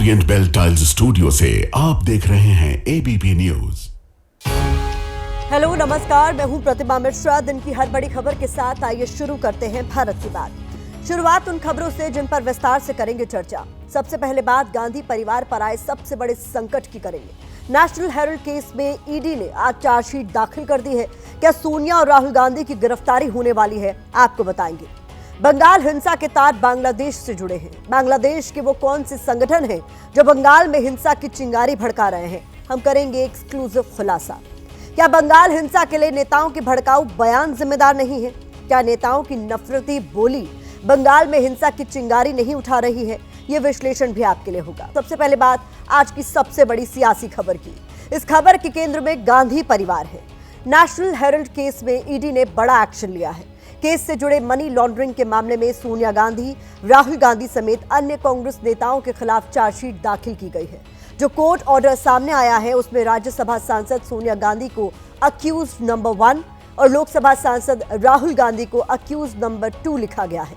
Orient bell tiles studio से आप देख रहे हैं एबीपी न्यूज। हेलो नमस्कार, मैं हूं प्रतिमा मिश्रा। दिन की हर बड़ी खबर के साथ आइए शुरू करते हैं भारत की बात। शुरुआत उन खबरों से जिन पर विस्तार से करेंगे चर्चा। सबसे पहले बात गांधी परिवार पर आए सबसे बड़े संकट की करेंगे। नेशनल हेराल्ड केस में ईडी ने आज चार्जशीट दाखिल कर दी है। क्या सोनिया और राहुल गांधी की गिरफ्तारी होने वाली है, आपको बताएंगे। बंगाल हिंसा के तार बांग्लादेश से जुड़े हैं। बांग्लादेश के वो कौन से संगठन हैं जो बंगाल में हिंसा की चिंगारी भड़का रहे हैं, हम करेंगे एक्सक्लूसिव खुलासा। क्या बंगाल हिंसा के लिए नेताओं के भड़काऊ बयान जिम्मेदार नहीं है? क्या नेताओं की नफरती बोली बंगाल में हिंसा की चिंगारी नहीं उठा रही है? ये विश्लेषण भी आपके लिए होगा। सबसे पहले बात आज की सबसे बड़ी सियासी खबर की। इस खबर के केंद्र में गांधी परिवार है। नेशनल हेराल्ड केस में ईडी ने बड़ा एक्शन लिया है। केस से जुड़े मनी लॉन्ड्रिंग के मामले में सोनिया गांधी, राहुल गांधी समेत अन्य कांग्रेस नेताओं के खिलाफ चार्जशीट दाखिल की गई है। जो कोर्ट ऑर्डर सामने आया है उसमें राज्यसभा सांसद सोनिया गांधी को अक्यूज नंबर 1 और लोकसभा सांसद राहुल गांधी को अक्यूज नंबर 2 लिखा गया है।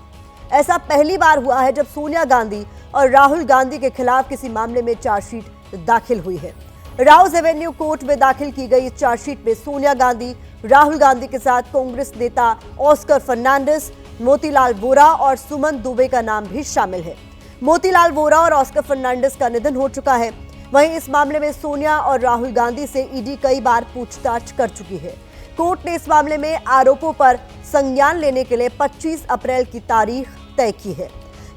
ऐसा पहली बार हुआ है जब सोनिया गांधी और राहुल गांधी के खिलाफ किसी मामले में चार्जशीट दाखिल हुई है। राउज एवेन्यू कोर्ट में दाखिल की गई चार्जशीट में सोनिया गांधी, राहुल गांधी के साथ कांग्रेस नेता ऑस्कर फर्नांडिस, मोतीलाल वोरा और सुमन दुबे का नाम भी शामिल है। मोतीलाल वोरा और ऑस्कर फर्नांडिस का निधन हो चुका है। वहीं इस मामले में सोनिया और राहुल गांधी से ईडी कई बार पूछताछ कर चुकी है। कोर्ट ने इस मामले में आरोपों पर संज्ञान लेने के लिए 25 अप्रैल की तारीख तय की है।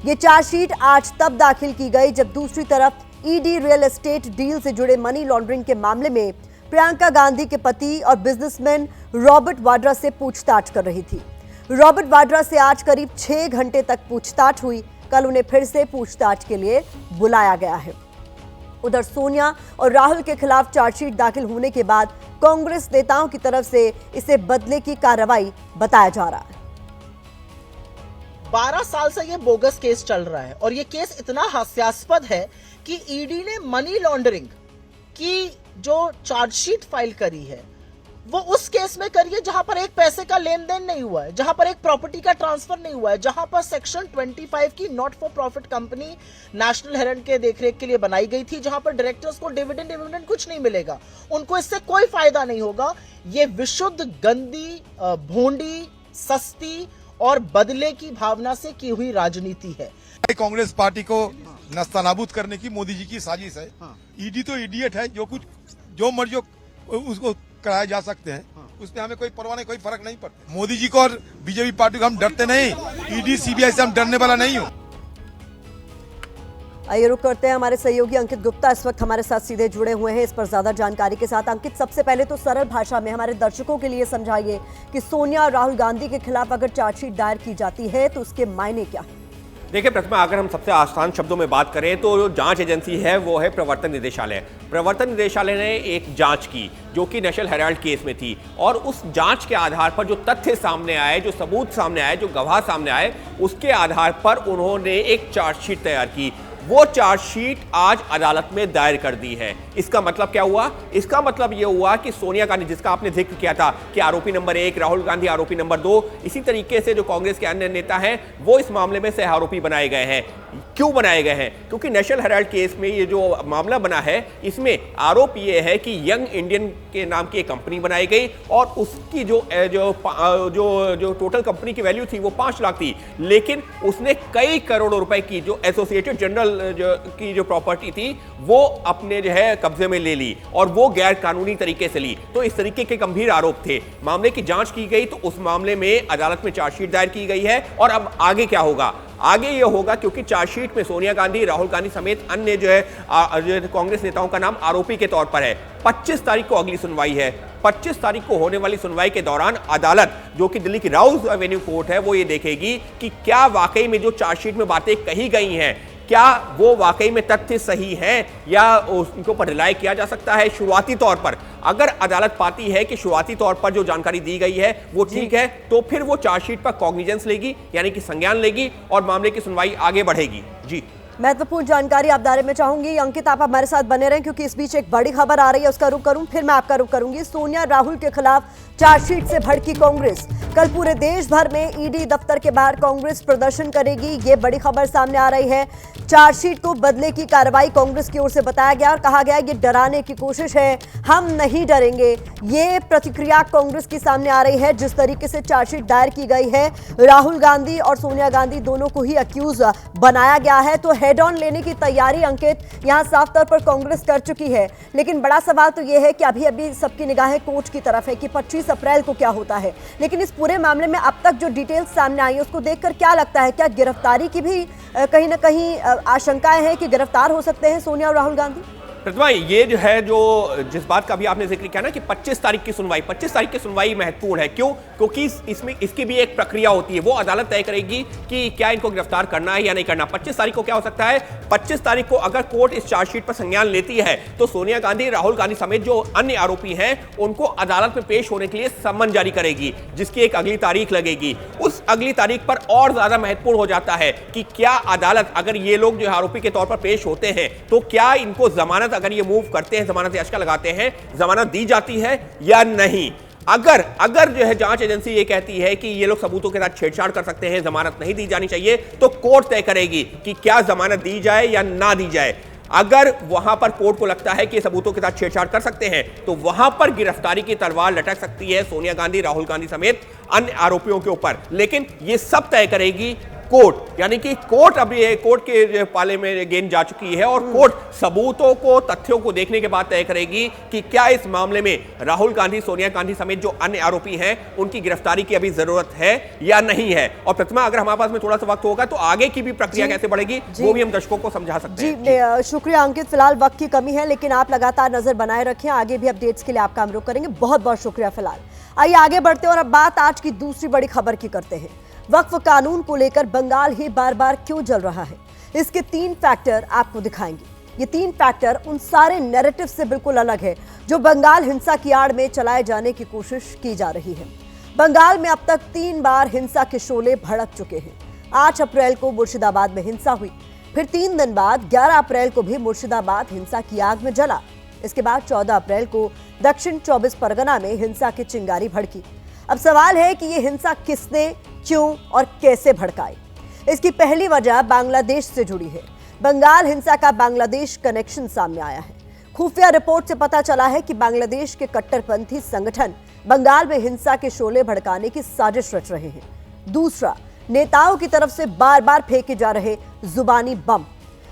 ये चार्जशीट आज तब दाखिल की गई जब दूसरी तरफ ईडी रियल एस्टेट डील से जुड़े मनी लॉन्ड्रिंग के मामले में प्रियंका गांधी के पति और बिजनेसमैन रॉबर्ट वाड्रा से पूछताछ कर रही थी। रॉबर्ट वाड्रा से आज करीब 6 घंटे तक पूछताछ हुई। कल उन्हें फिर से पूछताछ के लिए बुलाया गया है। उधर सोनिया और राहुल के खिलाफ चार्जशीट दाखिल होने के बाद कांग्रेस नेताओं की तरफ से इसे बदले की कार्रवाई बताया जा रहा है। 12 साल से ये बोगस केस चल रहा है और ये केस इतना हास्यास्पद है कि ईडी ने मनी लॉन्ड्रिंग की जो चार्जशीट फाइल करी है वो उस केस में करी है जहां पर एक पैसे का लेन देन नहीं हुआ है, जहां पर एक प्रॉपर्टी का ट्रांसफर नहीं हुआ है, जहां पर सेक्शन 25 की not for profit company national Herald के देखरेख के लिए बनाई गई थी, जहां पर डायरेक्टर्स को डिविडेंड कुछ नहीं मिलेगा, उनको इससे कोई फायदा नहीं होगा। ये विशुद्ध गंदी, भोंडी, सस्ती और बदले की भावना से की हुई राजनीति है। कांग्रेस पार्टी को नस्तानाबूद करने की मोदी जी की साजिश है। ईडी तो इडियट है, जो मर्जी उसको कराया जा सकते हैं, उसमें हमें कोई परवाह नहीं, कोई फर्क नहीं पड़ता। मोदी जी को और बीजेपी पार्टी को हम डरते नहीं, ईडी सीबीआई से हम डरने वाला नहीं हूँ। आइए रुक करते हैं। हमारे सहयोगी अंकित गुप्ता इस वक्त हमारे साथ सीधे जुड़े हुए हैं इस पर ज्यादा जानकारी के साथ। अंकित, सबसे पहले तो सरल भाषा में हमारे दर्शकों के लिए समझाइए कि सोनिया और राहुल गांधी के खिलाफ अगर चार्जशीट दायर की जाती है तो उसके मायने क्या है? देखिए प्रतिमा, अगर हम सबसे आसान शब्दों में बात करें तो जो जांच एजेंसी है वो है प्रवर्तन निदेशालय। प्रवर्तन निदेशालय ने एक जांच की जो कि नेशनल हेराल्ड केस में थी और उस जांच के आधार पर जो तथ्य सामने आए, जो सबूत सामने आए, जो गवाह सामने आए, उसके आधार पर उन्होंने एक चार्जशीट तैयार की। वो चार्जशीट आज अदालत में दायर कर दी है। इसका मतलब क्या हुआ? इसका मतलब यह हुआ कि सोनिया गांधी, जिसका आपने जिक्र किया था कि आरोपी नंबर 1, राहुल गांधी आरोपी नंबर 2, इसी तरीके से जो कांग्रेस के अन्य नेता हैं वो इस मामले में सह आरोपी बनाए गए हैं। क्यों बनाए गए हैं? क्योंकि नेशनल हेराल्ड केस में ये जो मामला बना है इसमें आरोप ये है कि यंग इंडियन के नाम की एक कंपनी बनाई गई और उसकी जो टोटल कंपनी की वैल्यू थी वो 5 लाख थी, लेकिन उसने कई करोड़ों रुपए की जो एसोसिएटेड जनरल की जो प्रॉपर्टी थी वो अपने जो है कब्जे में ले ली और वो गैर कानूनी तरीके से ली। तो इस तरीके के गंभीर आरोप थे। मामले की जांच की गई तो उस मामले में अदालत में चार्जशीट दायर की गई है और अब आगे क्या होगा? आगे यह होगा क्योंकि चार्जशीट में सोनिया गांधी, राहुल गांधी समेत अन्य जो है कांग्रेस नेताओं का नाम आरोपी के तौर पर है। 25 तारीख को अगली सुनवाई है। 25 तारीख को होने वाली सुनवाई के दौरान अदालत, जो कि दिल्ली की राउज एवेन्यू कोर्ट है, वो ये देखेगी कि क्या वाकई में जो चार्जशीट में बातें कही गई हैं क्या वो वाकई में तथ्य सही हैं या उनको पर रिलाय किया जा सकता है। शुरुआती तौर पर अगर अदालत पाती है कि शुरुआती तौर पर जो जानकारी दी गई है वो ठीक है तो फिर वो चार्जशीट पर कॉग्निजेंस लेगी, यानी कि संज्ञान लेगी और मामले की सुनवाई आगे बढ़ेगी। जी, महत्वपूर्ण जानकारी आप दायरे में चाहूंगी। अंकित, आप हमारे साथ बने रहें क्योंकि इस बीच एक बड़ी खबर आ रही है, उसका रुख करूं, फिर मैं आपका रुख करूंगी। सोनिया राहुल के खिलाफ चार्जशीट से भड़की कांग्रेस। कल पूरे देश भर में ईडी दफ्तर के बाहर कांग्रेस प्रदर्शन करेगी, ये बड़ी खबर सामने आ रही है। चार्जशीट को बदले की कार्रवाई कांग्रेस की ओर से बताया गया और कहा गया ये डराने की कोशिश है, हम नहीं डरेंगे। ये प्रतिक्रिया कांग्रेस की सामने आ रही है। जिस तरीके से चार्जशीट दायर की गई है, राहुल गांधी और सोनिया गांधी दोनों को ही अक्यूज बनाया गया है, तो हेड ऑन लेने की तैयारी अंकित यहां साफ तौर पर कांग्रेस कर चुकी है। लेकिन बड़ा सवाल तो यह है कि अभी अभी सबकी निगाहें कोर्ट की तरफ है कि 25 अप्रैल को क्या होता है। लेकिन इस पूरे मामले में अब तक जो डिटेल्स सामने आई है उसको देखकर क्या लगता है, क्या गिरफ्तारी की भी कहीं ना कहीं आशंकाएं हैं कि गिरफ्तार हो सकते हैं सोनिया और राहुल गांधी? प्रतिमा, ये जो है जिस बात का भी आपने जिक्र किया ना कि 25 तारीख की सुनवाई महत्वपूर्ण है। क्यों? क्योंकि इसमें इसकी भी एक प्रक्रिया होती है। वो अदालत तय करेगी कि क्या इनको गिरफ्तार करना है या नहीं करना। 25 तारीख को क्या हो सकता है? 25 तारीख को अगर कोर्ट इस चार्जशीट पर संज्ञान लेती है तो सोनिया गांधी, राहुल गांधी समेत जो अन्य आरोपी हैं उनको अदालत में पेश होने के लिए सम्मन जारी करेगी, जिसकी एक अगली तारीख लगेगी। उस अगली तारीख पर और ज्यादा महत्वपूर्ण हो जाता है कि क्या अदालत, अगर ये लोग जो आरोपी के तौर पर पेश होते हैं तो क्या इनको जमानत, अगर ये मूव करते हैं, जमानत याचिका लगाते हैं, जमानत दी जाती है या नहीं। अगर जो है जांच एजेंसी ये कहती है कि ये लोग सबूतों के साथ छेड़छाड़ कर सकते हैं, जमानत नहीं दी जानी चाहिए, तो कोर्ट तय करेगी कि क्या जमानत दी जाए या ना दी जाए। अगर वहां पर कोर्ट को लगता है कि सबूतों के साथ छेड़छाड़ कर सकते हैं तो वहां पर गिरफ्तारी की तलवार लटक सकती है सोनिया गांधी, राहुल गांधी समेत अन्य आरोपियों के ऊपर। लेकिन ये सब तय करेगी कोर्ट, यानी कि कोर्ट अभी कोर्ट के पाले में गेंद जा चुकी है और कोर्ट सबूतों को, तथ्यों को देखने के बाद तय करेगी कि क्या इस मामले में राहुल गांधी, सोनिया गांधी समेत जो अन्य आरोपी हैं उनकी गिरफ्तारी की अभी जरूरत है या नहीं है। और प्रतिमा, अगर हमारे पास में थोड़ा सा वक्त होगा तो आगे की भी प्रक्रिया कैसे बढ़ेगी वो भी हम दर्शकों को समझा सकते हैं। जी, शुक्रिया अंकित। फिलहाल वक्त की कमी है, लेकिन आप लगातार नजर बनाए रखें, आगे भी अपडेट्स के लिए आपका हम रुख करेंगे। बहुत बहुत शुक्रिया। फिलहाल आइए आगे बढ़ते हैं और अब बात आज की दूसरी बड़ी खबर की करते हैं। वक्फ कानून को लेकर बंगाल ही बार बार क्यों जल रहा है, इसके 3 फैक्टर आपको दिखाएंगे। ये 3 फैक्टर उन सारे नैरेटिव से बिल्कुल अलग है जो बंगाल हिंसा की आड़ में चलाए जाने की कोशिश की जा रही है। बंगाल में अब तक 3 बार हिंसा के शोले भड़क चुके हैं। 8 अप्रैल को मुर्शिदाबाद में हिंसा हुई, फिर 3 दिन बाद 11 अप्रैल को भी मुर्शिदाबाद हिंसा की आग में जला। इसके बाद 14 अप्रैल को दक्षिण 24 परगना में हिंसा की चिंगारी भड़की। अब सवाल है कि यह हिंसा किसने, क्यों और कैसे भड़काई। इसकी पहली वजह बांग्लादेश से जुड़ी है। बंगाल हिंसा का बांग्लादेश कनेक्शन सामने आया है। खुफिया रिपोर्ट से पता चला है कि बांग्लादेश के कट्टरपंथी संगठन बंगाल में हिंसा के शोले भड़काने की साजिश रच रहे हैं। दूसरा, नेताओं की तरफ से बार बार फेंके जा रहे जुबानी बम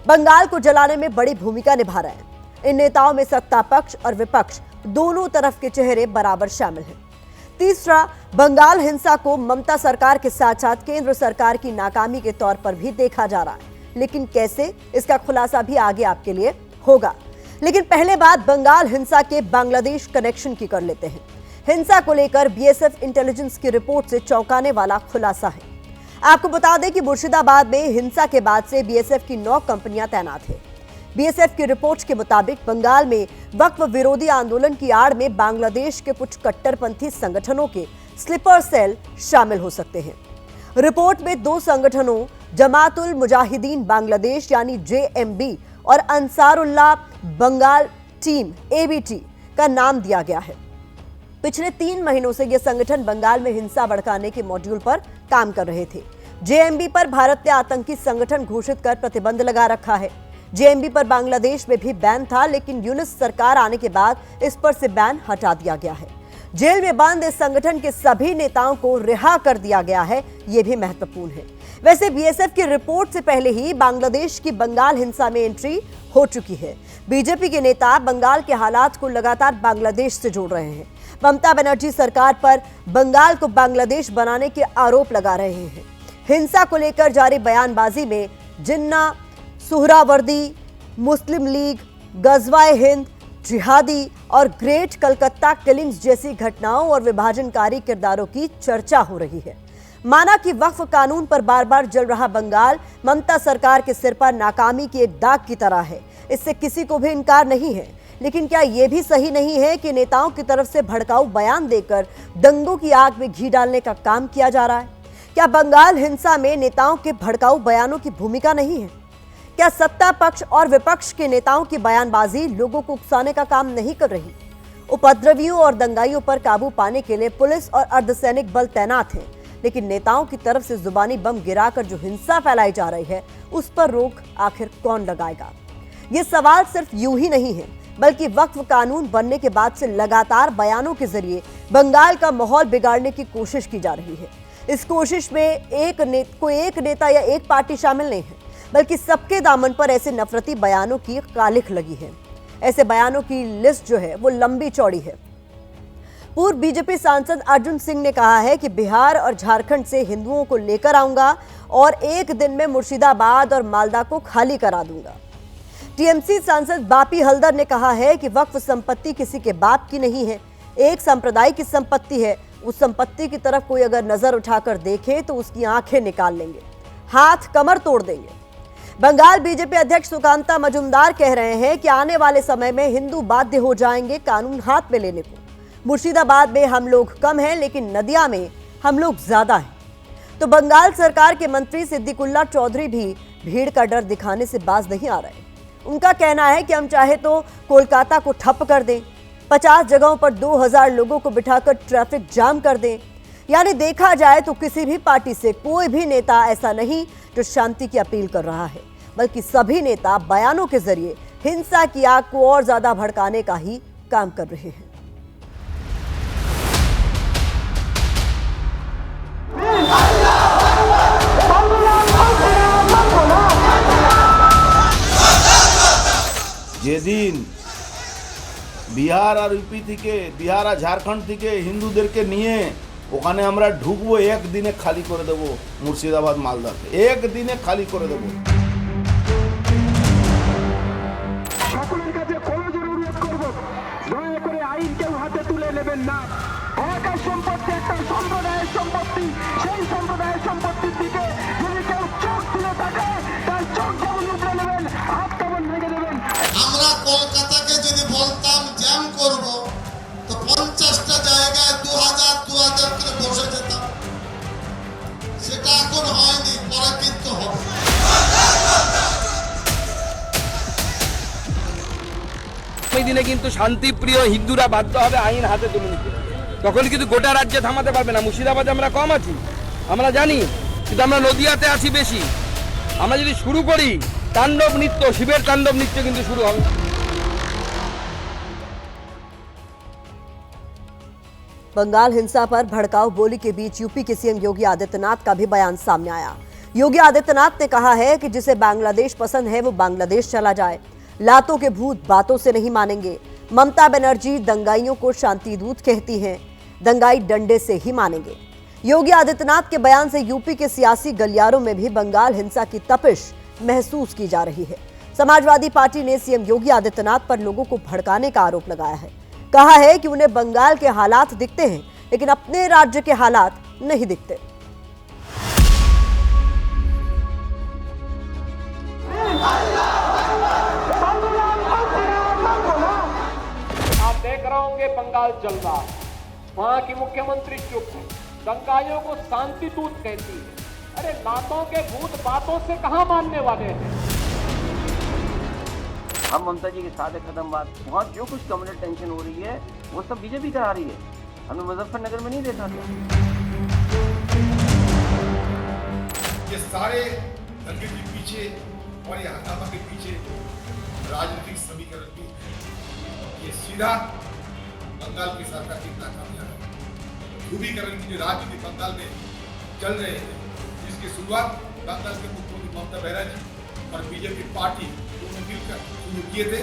बंगाल को जलाने में बड़ी भूमिका निभा रहे हैं। इन नेताओं में सत्ता पक्ष और विपक्ष दोनों तरफ के चेहरे बराबर शामिल हैं। तीसरा, बंगाल हिंसा को ममता सरकार के साथ साथ केंद्र सरकार की नाकामी के तौर पर भी देखा जा रहा है। लेकिन कैसे, इसका खुलासा भी आगे आपके लिए होगा। लेकिन पहले बात बंगाल हिंसा के बांग्लादेश कनेक्शन की कर लेते हैं। हिंसा को लेकर बीएसएफ इंटेलिजेंस की रिपोर्ट से चौंकाने वाला खुलासा है। आपको बता दें कि मुर्शिदाबाद में हिंसा के बाद से बीएसएफ की 9 कंपनियां तैनात हैं। बीएसएफ की रिपोर्ट के मुताबिक बंगाल में वक्फ विरोधी आंदोलन की आड़ में बांग्लादेश के कुछ कट्टरपंथी संगठनों के स्लीपर सेल शामिल हो सकते हैं। रिपोर्ट में 2 संगठनों जमातुल मुजाहिदीन बांग्लादेश यानी जेएमबी और अंसारुल्लाह बंगाल टीम एबीटी का नाम दिया गया है। पिछले 3 महीनों से यह संगठन बंगाल में हिंसा भड़काने के मॉड्यूल पर काम कर रहे थे। जेएमबी पर भारत ने आतंकी संगठन घोषित कर प्रतिबंध लगा रखा है। जेएमबी पर बांग्लादेश में भी बैन था, लेकिन यूनिस सरकार आने के बाद इस पर से बैन हटा दिया गया है। जेल में बंद इस संगठन के सभी नेताओं को रिहा कर दिया गया है, यह भी महत्वपूर्ण है। वैसे बीएसएफ की रिपोर्ट से पहले ही बांग्लादेश की बंगाल हिंसा में एंट्री हो चुकी है। बीजेपी के नेता बंगाल के हालात को लगातार बांग्लादेश से जोड़ रहे हैं। ममता बनर्जी सरकार पर बंगाल को बांग्लादेश बनाने के आरोप लगा रहे हैं। हिंसा को लेकर जारी बयानबाजी में जिन्ना, सुहरावर्दी, मुस्लिम लीग, गजवाए हिंद, जिहादी और ग्रेट कलकत्ता किलिंग्स जैसी घटनाओं और विभाजनकारी किरदारों की चर्चा हो रही है। माना कि वक्फ कानून पर बार बार जल रहा बंगाल ममता सरकार के सिर पर नाकामी की एक दाग की तरह है, इससे किसी को भी इनकार नहीं है। लेकिन क्या यह भी सही नहीं है कि नेताओं की तरफ से भड़काऊ बयान देकर दंगों की आग में घी डालने का काम किया जा रहा है? क्या बंगाल हिंसा में नेताओं के भड़काऊ बयानों की भूमिका नहीं है? क्या सत्ता पक्ष और विपक्ष के नेताओं की बयानबाजी लोगों को उकसाने का काम नहीं कर रही? उपद्रवियों और दंगाइयों पर काबू पाने के लिए पुलिस और अर्धसैनिक बल तैनात हैं, लेकिन नेताओं की तरफ से जुबानी बम गिराकर जो हिंसा फैलाई जा रही है उस पर रोक आखिर कौन लगाएगा? ये सवाल सिर्फ यूं ही नहीं है, बल्कि वक्फ कानून बनने के बाद से लगातार बयानों के जरिए बंगाल का माहौल बिगाड़ने की कोशिश की जा रही है। इस कोशिश में कोई एक नेता या एक पार्टी शामिल नहीं है, बल्कि सबके दामन पर ऐसे नफरती बयानों की कालिख लगी है। ऐसे बयानों की लिस्ट जो है वो लंबी चौड़ी है। पूर्व बीजेपी सांसद अर्जुन सिंह ने कहा है कि बिहार और झारखंड से हिंदुओं को लेकर आऊंगा और एक दिन में मुर्शिदाबाद और मालदा को खाली करा दूंगा। टीएमसी सांसद बापी हल्दर ने कहा है कि वक्फ संपत्ति किसी के बाप की नहीं है, एक संप्रदाय की संपत्ति है। उस संपत्ति की तरफ कोई अगर नजर उठाकर देखे तो उसकी आंखें निकाल लेंगे, हाथ कमर तोड़ देंगे। बंगाल बीजेपी अध्यक्ष सुकांता मजुमदार कह रहे हैं कि आने वाले समय में हिंदू बाध्य हो जाएंगे कानून हाथ में लेने को। मुर्शिदाबाद में हम लोग कम हैं, लेकिन नदिया में हम लोग ज्यादा हैं। तो बंगाल सरकार के मंत्री सिद्दीकुल्ला चौधरी भी भीड़ का डर दिखाने से बाज नहीं आ रहे। उनका कहना है कि हम चाहे तो कोलकाता को ठप कर दें, 50 जगहों पर 2000 लोगों को बिठाकर ट्रैफिक जाम कर दें। यानी देखा जाए तो किसी भी पार्टी से कोई भी नेता ऐसा नहीं जो शांति की अपील कर रहा है, बल्कि सभी नेता बयानों के जरिए हिंसा की आग को और ज्यादा भड़काने का ही काम कर रहे हैं। যেদিন বিহার আর ইউপি থেকে, বিহার আর ঝাড়খণ্ড থেকে হিন্দুদেরকে নিয়ে ওখানে আমরা ঢুকবো, একদিনে খালি করে দেবো মুর্শিদাবাদ মালদাকে, একদিনে খালি করে দেবো। সকলের কাছে করজোড়ে অনুরোধ করব, দয়া করে আইন কেউ হাতে তুলে নেবেন না। এলাকার সম্পত্তি একটা সম্প্রদায়ের সম্পত্তি, সেই সম্প্রদায়ের সম্পত্তির দিকে যদি কেউ চোখ তুলে থাকে তার চোখ যেমন উপড়ে নেবেন, হাত কেমন ভেঙে দেবেন। আমরা কলকাতাকে যদি বলতাম জ্যাম করব তো 50টা জায়গায় 2000 করে বসে যেতাম। সেটা এখন হয়নি, পরে কিন্তু হবে। এই দিনে কিন্তু শান্তিপ্রিয় হিন্দুরা বাধ্য হবে আইন হাতে তুলে নিতে। তখন কিন্তু গোটা রাজ্যে থামাতে পারবে না। মুর্শিদাবাদে আমরা কম আছি, আমরা জানি, কিন্তু আমরা নদিয়াতে আছি বেশি। আমরা যদি শুরু করি তাণ্ডব নৃত্য, শিবের তাণ্ডব নৃত্য কিন্তু শুরু হবে। बंगाल हिंसा पर भड़काऊ बोली के बीच यूपी के सीएम योगी आदित्यनाथ का भी बयान सामने आया। योगी आदित्यनाथ ने कहा है कि जिसे बांग्लादेश पसंद है वो बांग्लादेश चला जाए, लातों के भूत बातों से नहीं मानेंगे। ममता बनर्जी दंगाइयों को शांति दूत कहती हैं, दंगाई डंडे से ही मानेंगे। योगी आदित्यनाथ के बयान से यूपी के सियासी गलियारों में भी बंगाल हिंसा की तपिश महसूस की जा रही है। समाजवादी पार्टी ने सीएम योगी आदित्यनाथ पर लोगों को भड़काने का आरोप लगाया है। कहा है कि उन्हें बंगाल के हालात दिखते हैं, लेकिन अपने राज्य के हालात नहीं दिखते। आप देख रहे होंगे बंगाल जल रहा है, वहां की मुख्यमंत्री चुप है, दंगाइयों को शांति दूत कहती है। अरे लातों के भूत बातों से कहां मानने वाले हैं। हम ममता जी के साथ है, खत्म बात। वहाँ जो कुछ कम्युनल टेंशन हो रही है वो सब बीजेपी करा रही है। हमने मुजफ्फरनगर में नहीं देखा था। ये सारे दंगे के पीछे और ये हंगामा के पीछे राजनीतिक समीकरण भी है। ये सीधा बंगाल की सरकार की नाकामयाबी है। ध्रुवीकरण की जो राजनीति बंगाल में चल रहे हैं, जिसकी शुरुआत बंगाल के मुख्यमंत्री ममता बनर्जी और बीजेपी पार्टी दोनों मिलकर शुरू किए थे।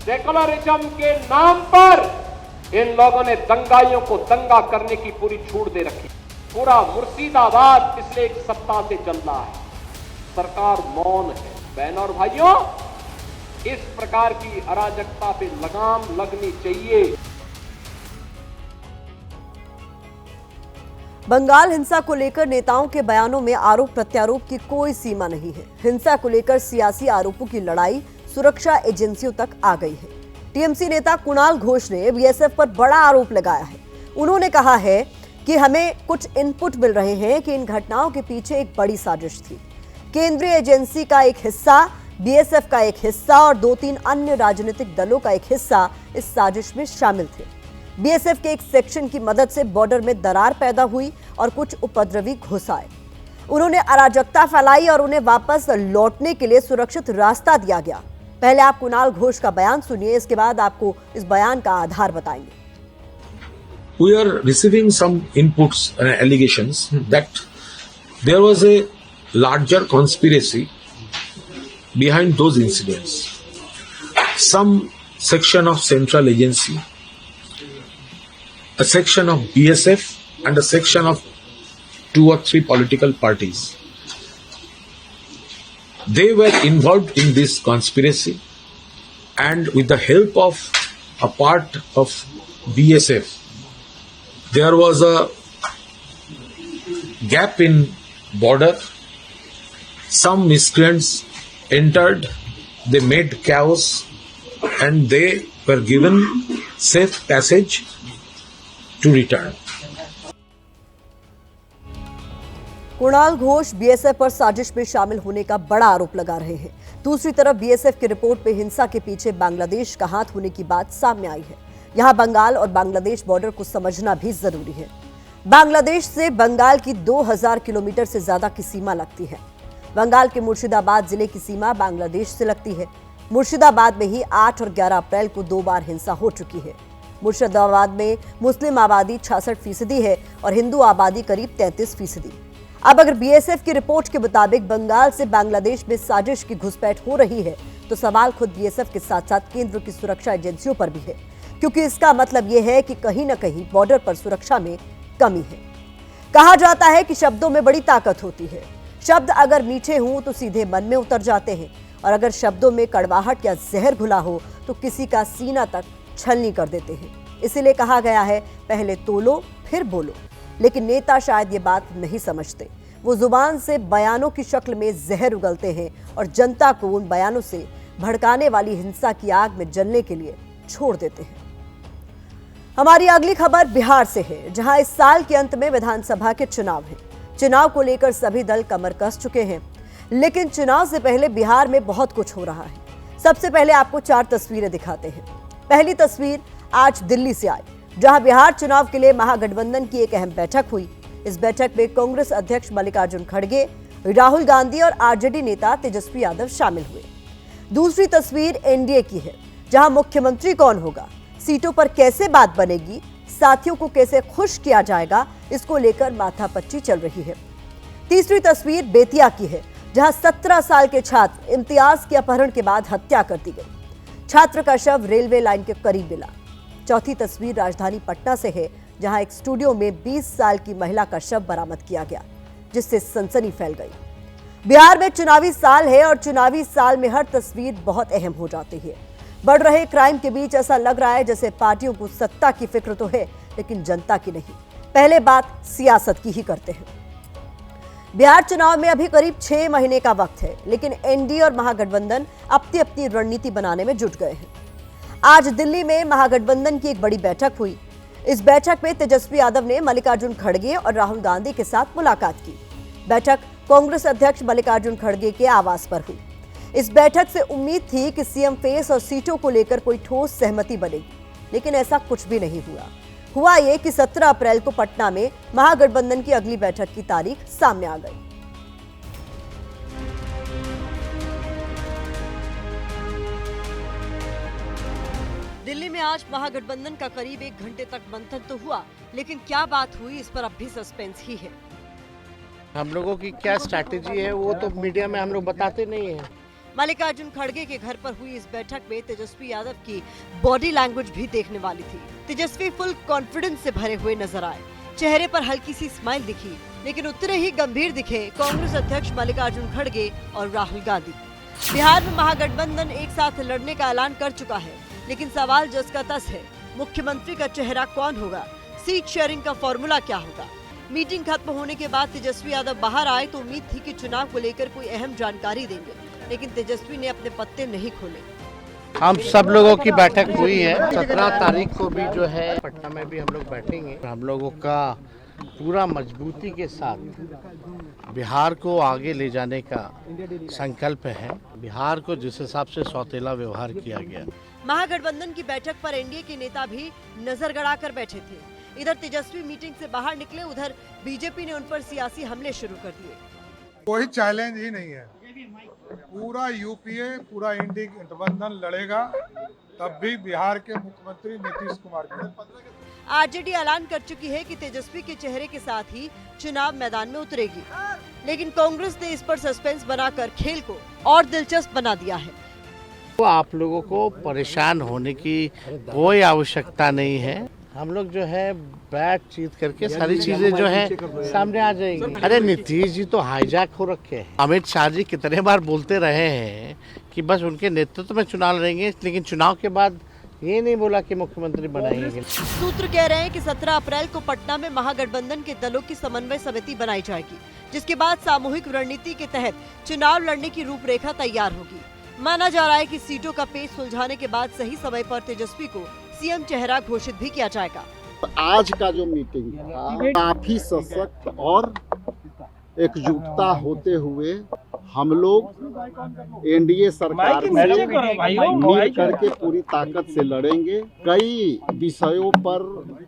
सेकुलरिज्म के नाम पर इन लोगों ने दंगाइयों को दंगा करने की पूरी छूट दे रखी। पूरा मुर्शिदाबाद पिछले एक सप्ताह से चल रहा है, सरकार मौन है। बहन और भाइयों, इस प्रकार की अराजकता पे लगाम लगनी चाहिए। बंगाल हिंसा को लेकर नेताओं के बयानों में आरोप प्रत्यारोप की कोई सीमा नहीं है। हिंसा को लेकर सियासी आरोपों की लड़ाई सुरक्षा एजेंसियों तक आ गई है। टीएमसी नेता कुणाल घोष ने बीएसएफ पर बड़ा आरोप लगाया है। उन्होंने कहा है कि हमें कुछ इनपुट मिल रहे हैं कि इन घटनाओं के पीछे एक बड़ी साजिश थी। केंद्रीय एजेंसी का एक हिस्सा बीएसएफ का एक हिस्सा और 2-3 अन्य राजनीतिक दलों का एक हिस्सा इस साजिश में शामिल थे। बीएसएफ के एक सेक्शन की मदद से बॉर्डर में दरार पैदा हुई और कुछ उपद्रवी घुस आए। उन्होंने अराजकता फैलाई और उन्हें वापस लौटने के लिए सुरक्षित रास्ता दिया गया। पहले आप कुणाल घोष का बयान सुनिए, इसके बाद आपको इस बयान का आधार बताएंगे। We are receiving some inputs and allegations that there was a larger conspiracy behind those incidents. Some section of central agency, a section of BSF and a section of 2 or 3 political parties. They were involved in this conspiracy, and with the help of a part of BSF, there was a gap in border. Some miscreants entered, they made chaos, and they were given safe passage to return. Kunal Ghosh BSF पर साजिश में शामिल होने का बड़ा आरोप लगा रहे हैं। दूसरी तरफ बीएसएफ की रिपोर्ट में हिंसा के पीछे बांग्लादेश का हाथ होने की बात सामने आई है। यहां बंगाल और बांग्लादेश बॉर्डर को समझना भी जरूरी है। बांग्लादेश से बंगाल की 2000 किलोमीटर से ज्यादा की सीमा लगती है। बंगाल के मुर्शिदाबाद जिले की सीमा बांग्लादेश से लगती है। मुर्शिदाबाद में ही 8 और 11 अप्रैल को 2 बार हिंसा हो चुकी है। मुर्शिदाबाद में मुस्लिम आबादी 66% है और हिंदू आबादी करीब 33%। अब अगर बीएसएफ की रिपोर्ट के मुताबिक बंगाल से बांग्लादेश में साजिश की घुसपैठ हो रही है तो सवाल खुद बीएसएफ के साथ साथ केंद्र की सुरक्षा एजेंसियों पर भी है, क्योंकि इसका मतलब यह है कि कहीं न कहीं बॉर्डर पर सुरक्षा में कमी है। कहा जाता है कि शब्दों में बड़ी ताकत होती है। शब्द अगर मीठे हों तो सीधे मन में उतर जाते हैं, और अगर शब्दों में कड़वाहट या जहर घुला हो तो किसी का सीना तक छलनी कर देते हैं। इसीलिए कहा गया है, पहले तोलो फिर बोलो। लेकिन नेता शायद ये बात नहीं समझते। वो जुबान से बयानों की शक्ल में जहर उगलते हैं और जनता को उन बयानों से भड़काने वाली हिंसा की आग में जलने के लिए छोड़ देते हैं। हमारी अगली खबर बिहार से है, जहां इस साल के अंत में विधानसभा के चुनाव हैं। चुनाव को लेकर सभी दल कमर कस चुके हैं, लेकिन चुनाव से पहले बिहार में बहुत कुछ हो रहा है। सबसे पहले आपको 4 तस्वीरें दिखाते हैं। पहली तस्वीर आज दिल्ली से आई, जहां बिहार चुनाव के लिए महागठबंधन की एक अहम बैठक हुई। इस बैठक में कांग्रेस अध्यक्ष मल्लिकार्जुन खड़गे, राहुल गांधी और आरजेडी नेता तेजस्वी यादव शामिल हुए। दूसरी तस्वीर एनडीए की है, जहां मुख्यमंत्री कौन होगा, सीटों पर कैसे बात बनेगी, साथियों को कैसे खुश किया जाएगा, इसको लेकर माथापच्ची चल रही है। तीसरी तस्वीर बेतिया की है, जहां 17 साल के छात्र इम्तियाज के अपहरण के बाद हत्या कर दी गई। छात्र का शव रेलवे लाइन के करीब मिला। चौथी तस्वीर राजधानी पटना से है, जहां एक स्टूडियो में 20 साल की महिला का शव बरामद किया गया, जिससे सनसनी फैल गई। बिहार में चुनावी साल है और चुनावी साल में हर तस्वीर बहुत अहम हो जाती है। बढ़ रहे क्राइम के बीच ऐसा लग रहा है जैसे पार्टियों को सत्ता की फिक्र तो है, लेकिन जनता की नहीं। पहले बात सियासत की ही करते हैं। बिहार चुनाव में अभी करीब 6 महीने का वक्त है, लेकिन एनडीए और महागठबंधन अपनी अपनी रणनीति बनाने में जुट गए हैं। आज दिल्ली में महागठबंधन की एक बड़ी बैठक हुई। इस बैठक में तेजस्वी यादव ने मल्लिकार्जुन खड़गे और राहुल गांधी के साथ मुलाकात की। बैठक कांग्रेस अध्यक्ष मल्लिकार्जुन खड़गे के आवास पर हुई। इस बैठक से उम्मीद थी कि सीएम फेस और सीटों को लेकर कोई ठोस सहमति बनेगी, लेकिन ऐसा कुछ भी नहीं हुआ ये कि 17 अप्रैल को पटना में महागठबंधन की अगली बैठक की तारीख सामने आ गई। दिल्ली में आज महागठबंधन का करीब 1 घंटे तक मंथन तो हुआ, लेकिन क्या बात हुई इस पर अब भी सस्पेंस ही है। हम लोगों की क्या स्ट्रैटेजी है वो तो मीडिया में हम लोग बताते नहीं है। मल्लिकार्जुन खड़गे के घर पर हुई इस बैठक में तेजस्वी यादव की बॉडी लैंग्वेज भी देखने वाली थी। तेजस्वी फुल कॉन्फिडेंस से भरे हुए नजर आए। चेहरे पर हल्की सी स्माइल दिखी, लेकिन उतने ही गंभीर दिखे कांग्रेस अध्यक्ष मल्लिकार्जुन खड़गे और राहुल गांधी। बिहार में महागठबंधन एक साथ लड़ने का ऐलान कर चुका है, लेकिन सवाल जस का तस है, मुख्यमंत्री का चेहरा कौन होगा, सीट शेयरिंग का फॉर्मूला क्या होगा। मीटिंग खत्म होने के बाद तेजस्वी यादव बाहर आए तो उम्मीद थी कि चुनाव को लेकर कोई अहम जानकारी देंगे, लेकिन तेजस्वी ने अपने पत्ते नहीं खोले। हम सब लोगों की बैठक हुई है। 17 तारीख को भी जो है पटना में भी हम लोग बैठेंगे। हम लोगों का पूरा मजबूती के साथ बिहार को आगे ले जाने का संकल्प है। बिहार को जिस हिसाब से सौतेला व्यवहार किया गया। महागठबंधन की बैठक पर एनडीए के नेता भी नजर गड़ाकर बैठे थे। इधर तेजस्वी मीटिंग से बाहर निकले, उधर बीजेपी ने उन पर सियासी हमले शुरू कर दिए। कोई चैलेंज ही नहीं है, पूरा यूपीए पूरा इंडी गठबंधन लड़ेगा, तब भी बिहार के मुख्यमंत्री नीतीश कुमार की। आरजेडी ऐलान कर चुकी है कि तेजस्वी के चेहरे के साथ ही चुनाव मैदान में उतरेगी, लेकिन कांग्रेस ने इस पर सस्पेंस बनाकर खेल को और दिलचस्प बना दिया है। तो आप लोगों को परेशान होने की कोई आवश्यकता नहीं है। हम लोग जो है बातचीत करके सारी चीजें जो है सामने आ जाएंगी। अरे नीतीश जी तो हाईजैक हो रखे हैं। अमित शाह जी कितने बार बोलते रहे हैं कि बस उनके नेतृत्व में चुनाव लड़ेंगे, लेकिन चुनाव के बाद ये नहीं बोला कि मुख्यमंत्री बनाएंगे। सूत्र कह रहे हैं कि 17 अप्रैल को पटना में महागठबंधन के दलों की समन्वय समिति बनाई जाएगी, जिसके बाद सामूहिक रणनीति के तहत चुनाव लड़ने की रूपरेखा तैयार होगी। माना जा रहा है कि सीटों का पेच सुलझाने के बाद सही समय पर तेजस्वी को सीएम चेहरा घोषित भी किया जाएगा। आज का जो मीटिंग था काफी सशक्त और एकजुटता होते हुए हम लोग एनडीए सरकार से मिल करके पूरी ताकत से लड़ेंगे। कई विषयों पर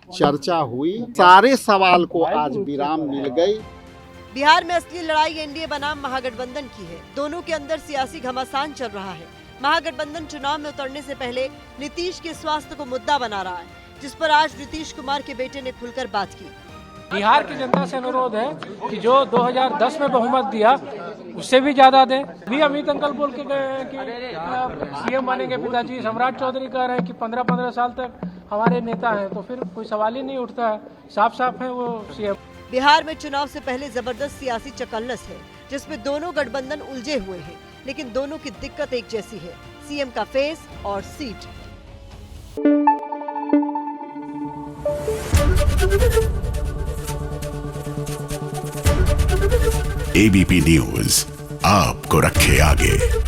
चर्चा हुई, सारे सवाल को आज विराम मिल गई। बिहार में असली लड़ाई एनडीए बनाम महागठबंधन की है। दोनों के अंदर सियासी घमासान चल रहा है। महागठबंधन चुनाव में उतरने से पहले नीतीश के स्वास्थ्य को मुद्दा बना रहा है, जिस पर आज नीतीश कुमार के बेटे ने खुलकर बात की। बिहार की जनता से अनुरोध है कि जो 2010 में बहुमत दिया उससे भी ज्यादा दें। भी अमित अंकल बोल के गए हैं कि सीएम बनेंगे पिताजी। सम्राट चौधरी कह रहे हैं कि 15-15 साल तक हमारे नेता हैं, तो फिर कोई सवाल ही नहीं उठता है। साफ साफ है वो सीएम। बिहार में चुनाव से पहले जबरदस्त सियासी चकल्लस है, जिसमें दोनों गठबंधन उलझे हुए हैं, लेकिन दोनों की दिक्कत एक जैसी है, सीएम का फेस और सीट। एबीपी न्यूज आपको रखे आगे।